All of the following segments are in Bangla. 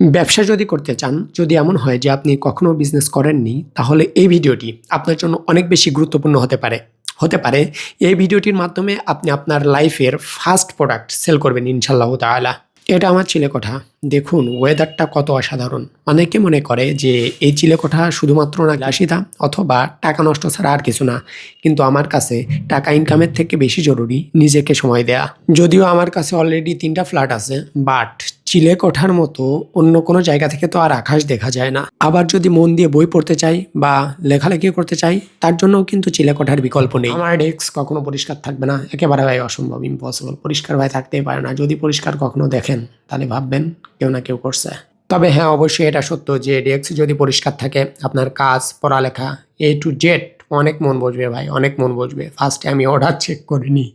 ব্যবসা যদি করতে চান, যদি এমন হয় যে আপনি কখনো বিজনেস করেননি, তাহলে এই ভিডিওটি আপনার জন্য অনেক বেশি গুরুত্বপূর্ণ হতে পারে। এই ভিডিওটির মাধ্যমে আপনি আপনার লাইফের ফার্স্ট প্রোডাক্ট সেল করবেন ইনশাআল্লাহু তাআলা। এটা আমার চিলেকোঠা। দেখুন ওয়েদারটা কত অসাধারণ। অনেকে মনে করে যে এই চিলেকোঠা শুধুমাত্র না বিলাসিতা অথবা টাকা নষ্ট ছাড়া আর কিছু না, কিন্তু আমার কাছে টাকা ইনকামের থেকে বেশি জরুরি নিজেকে সময় দেয়া। যদিও আমার কাছে অলরেডি 3টা ফ্ল্যাট আছে, বাট চিলেকোঠার মতো অন্য কোনো জায়গা থেকে তো আর আকাশ দেখা যায় না। আবার যদি মন দিয়ে বই পড়তে চাই বা লেখালেখি করতে চাই, তার জন্যও কিন্তু চিলেকোঠার বিকল্প নেই। আমার ডেস্ক কখনো পরিষ্কার থাকবে না, একেবারে ভাই অসম্ভব, ইম্পসিবল। পরিষ্কার ভাই থাকতেই পারে না। যদি পরিষ্কার কখনো দেখেন তাহলে ভাববেন কেউ না কেউ করছে। তবে হ্যাঁ, অবশ্যই এটা সত্য যে ডেস্ক যদি পরিষ্কার থাকে, আপনার কাজ, পড়ালেখা A to Z অনেক মন বসবে ভাই, অনেক মন বসবে। ফার্স্টে আমি অর্ডার চেক করিনি।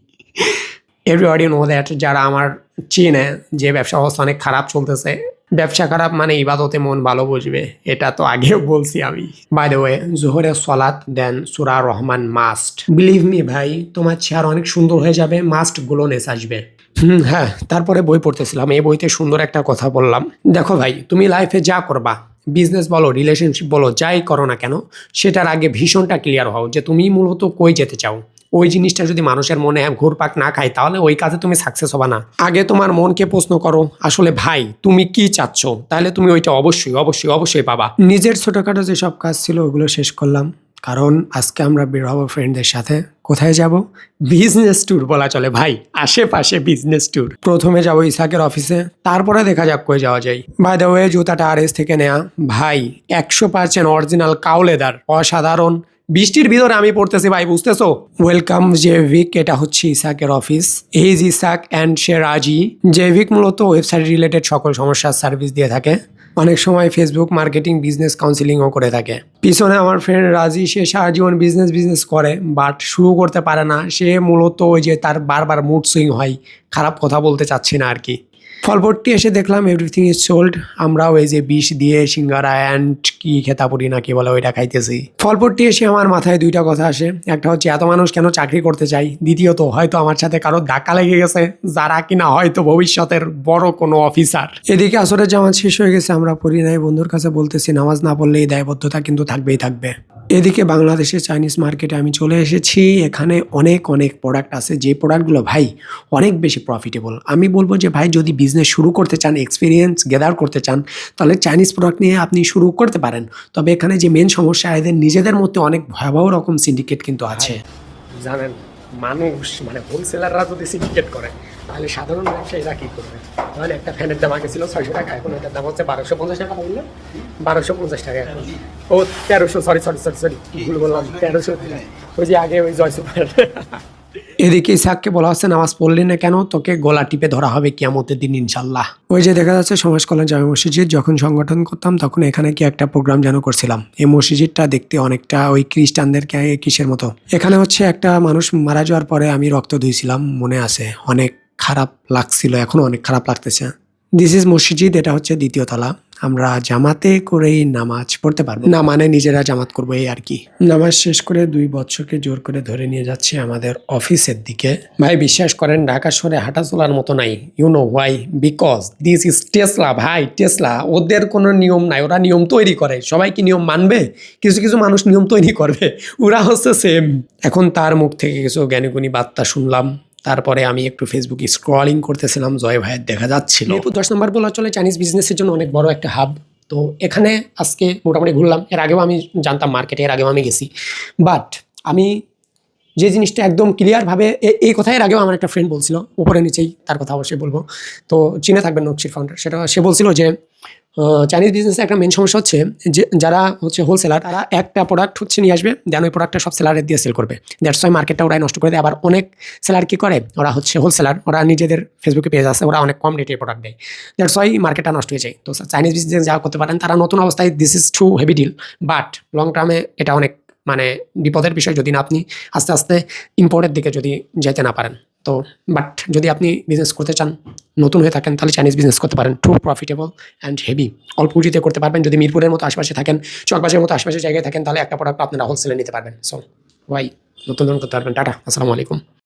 এভরিবডি নো দ্যাট, যারা আমার চেনে, যে ব্যবসা অবস্থা অনেক খারাপ চলতেছে। ব্যবসা খারাপ মানে ইবাদতে মন ভালো বসবে, এটা তো আগেও বলছি আমি। বাই দ্য ওয়ে, জোহরের সলাত দেন সূরা রহমান মাস্ট। বিলিভ মি ভাই, তোমার চেহারা অনেক সুন্দর হয়ে যাবে, মাস্ট গ্লোনেস আসবে। হ্যাঁ, তারপরে বই পড়তেছিলাম, এই বইতে সুন্দর একটা কথা বললাম। দেখো ভাই, তুমি লাইফে যা করবা, বিজনেস বলো, রিলেশনশিপ বলো, যাই করো না কেন, সেটার আগে ভীষণটা ক্লিয়ার হও যে তুমি মূলত কই যেতে চাও। ওই জিনিসটা যদি মানুষের মনে ঘুরপাক না খায়, তাহলে ওই কাজে তুমি সাকসেস হবা না। আগে তোমার মনকে প্রশ্ন করো, আসলে ভাই তুমি কি চাচ্ছ, তাহলে তুমি ওইটা অবশ্যই অবশ্যই অবশ্যই পাবা। নিজের ছোটখাটো যেসব কাজ ছিল ওগুলো শেষ করলাম, কারণ আজকে আমরা বের হবো ফ্রেন্ডদের সাথে। কোথায় যাব? বিজনেস ট্যুর বলা চলে ভাই, আশেপাশে বিজনেস ট্যুর। প্রথমে যাবো ইসাকের অফিসে, তারপরে দেখা যাক কই যাওয়া যায়। বাই দ্য ওয়ে, জুতাটা RS থেকে নেয়া ভাই, 100% অরিজিনাল কাউ লেদার, অসাধারণ। বৃষ্টির ভিতরে আমি পড়তেছি ভাই, বুঝতেছো? ওয়েলকাম জেভিক, এটা হচ্ছে ইসাকের অফিস। এইজ ইসাক অ্যান্ড শেরাজি। জেভিক মূলত ওয়েবসাইট রিলেটেড সকল সমস্যার সার্ভিস দিয়ে থাকে। অনেক সময় ফেসবুক মার্কেটিং, বিজনেস কাউন্সিলিংও করে থাকে। পিছনে আমার ফ্রেন্ড রাজি, সে সারা জীবন বিজনেস করে, বাট শুরু করতে পারে না। সে মূলত ওই যে তার বারবার মুড সুইং হয়, খারাপ কথা বলতে চাচ্ছি না আর কি। ফলপট্টি এসে দেখলাম এভরিথিং ইজ সোল্ড। আমরাও এই যে বিষ দিয়ে সিঙ্গারা অ্যান্ড কি খেতাপুরি না কি বলে ওইটা খাইতেছি। ফলপট্টি এসে আমার মাথায় 2টা কথা আসে। একটা হচ্ছে এত মানুষ কেন চাকরি করতে চাই, দ্বিতীয়ত হয়তো আমার সাথে কারো ধাক্কা লেগে গেছে, যারা কিনা হয়তো ভবিষ্যতের বড় কোনো অফিসার। এদিকে আসরের জামাত শেষ হয়ে গেছে, আমরা পড়ি নাই। বন্ধুর কাছে বলতেছি নামাজ না পড়লে এই দায়বদ্ধতা কিন্তু থাকবেই থাকবে। এদিকে বাংলাদেশের চাইনিজ মার্কেটে আমি চলে এসেছি। এখানে অনেক অনেক প্রোডাক্ট আছে, যে প্রোডাক্টগুলো ভাই অনেক বেশি প্রফিটেবল। আমি বলবো যে ভাই, যদি বিজনেস শুরু করতে চান, এক্সপিরিয়েন্স গেদার করতে চান, তাহলে চাইনিজ প্রোডাক্ট নিয়ে আপনি শুরু করতে পারেন। তবে এখানে যে মেন সমস্যা, এদের নিজেদের মধ্যে অনেক ভয়াবহ রকম সিন্ডিকেট কিন্তু আছে। জানেন, মানুষ মানে হোলসেলাররা যদি সিন্ডিকেট করে, তাহলে সাধারণ ব্যবসায়ীরা কী করবে? তাহলে একটা ফ্যানের দাম আগে ছিল 600 টাকা, এখন এটার দাম হচ্ছে 1250 টাকা। বললো 1250 টাকা, ও 1300, সরি ভুল বললাম, 1300। ওই যে আগে ওই জয় সুপার। এদিকে ইসাককে বলা হচ্ছে নামাজ পড়লি না কেন, তোকে গলা টিপে ধরা হবে কিয়ামতের দিন ইনশাল্লাহ। ওই যে দেখা যাচ্ছে সমাজ কল্যাণ জামে মসজিদ। যখন সংগঠন করতাম তখন এখানে কি একটা প্রোগ্রাম যেন করছিলাম। এই মসজিদটা দেখতে অনেকটা ওই খ্রিস্টানদের কিসের মতো। এখানে হচ্ছে একটা মানুষ মারা যাওয়ার পরে আমি রক্ত ধুইছিলাম, মনে আছে। অনেক খারাপ লাগছিল, এখনো অনেক খারাপ লাগতেছে। দিস ইজ মসজিদ, এটা হচ্ছে 2য় তলা। আমরা জামাতে করেই নামাজ পড়তে পারবো না, মানে নিজেরা জামাত করবো এই আর কি। নামাজ শেষ করে 2 বৎসরকে জোর করে ধরে নিয়ে যাচ্ছে আমাদের অফিসের দিকে। ভাই বিশ্বাস করেন, ঢাকা শহরে হাঁটা চলার মতো নাই। You know why? Because this is Tesla ভাই, টেসলা। ওদের কোনো নিয়ম নাই, ওরা নিয়ম তৈরি করে। সবাই কি নিয়ম মানবে? কিছু কিছু মানুষ নিয়ম তৈরি করবে, ওরা হচ্ছে সেম। এখন তার মুখ থেকে কিছু জ্ঞানীগুণী বার্তা শুনলাম, তারপরে আমি একটু ফেসবুকে স্ক্রলিং করতেছিলাম, জয় ভাইয়ের দেখা যাচ্ছিল। মিরপুর 10 নম্বর বলা চলে চাইনিজ বিজনেসের জন্য অনেক বড় একটা হাব। তো এখানে আজকে মোটামুটি ঘুরলাম। এর আগেও আমি জানতাম মার্কেটে, এর আগেও আমি গেছি, বাট আমি যে জিনিসটা একদম ক্লিয়ারভাবে, এই কথা এর আগেও আমার একটা ফ্রেন্ড বলছিল, উপরে নিচেই তার কথা অবশ্যই বলবো, তো চিনে থাকবেন নকশির ফাউন্ডার। সেটা সে বলছিল যে চাইনিজ বিজনেসে একটা মেন সমস্যা হচ্ছে যে যারা হচ্ছে হোলসেলার, তারা একটা প্রোডাক্ট হচ্ছে নিয়ে আসবে, দেন ওই প্রোডাক্টটা সব সেলারের দিয়ে সেল করবে। দ্যাটস ওয়াই মার্কেটটা ওরাই নষ্ট করে দেয়। আবার অনেক সেলার কী করে, ওরা হচ্ছে হোলসেলার, ওরা নিজেদের ফেসবুকে পেজ আছে, ওরা অনেক কম রেটে প্রোডাক্ট দেয়। দ্যাটস ওয়াই মার্কেটটা নষ্ট হয়ে যায়। তো চাইনিজ বিজনেস যা করতে পারেন তারা নতুন অবস্থায়, this is too heavy deal, but long টার্মে এটা অনেক মানে বিপদের বিষয়, যদি না আপনি আস্তে আস্তে ইম্পোর্টের দিকে যদি যেতে না পারেন। তো বাট যদি আপনি বিজনেস করতে চান, নতুন হয়ে থাকেন, তাহলে চাইনিজ বিজনেস করতে পারেন। ট্রু প্রফিটেবল অ্যান্ড হেভি, অল্প পুঁজিতে করতে পারবেন। যদি মিরপুরের মতো আশেপাশে থাকেন, চকবাজারের মতো আশেপাশে জায়গায় থাকেন, তাহলে একটা প্রোডাক্ট আপনারা হোলসেলে নিতে পারবেন। সো ওয়াই নতুন করতে পারবেন। টাটা, আসসালামু আলাইকুম।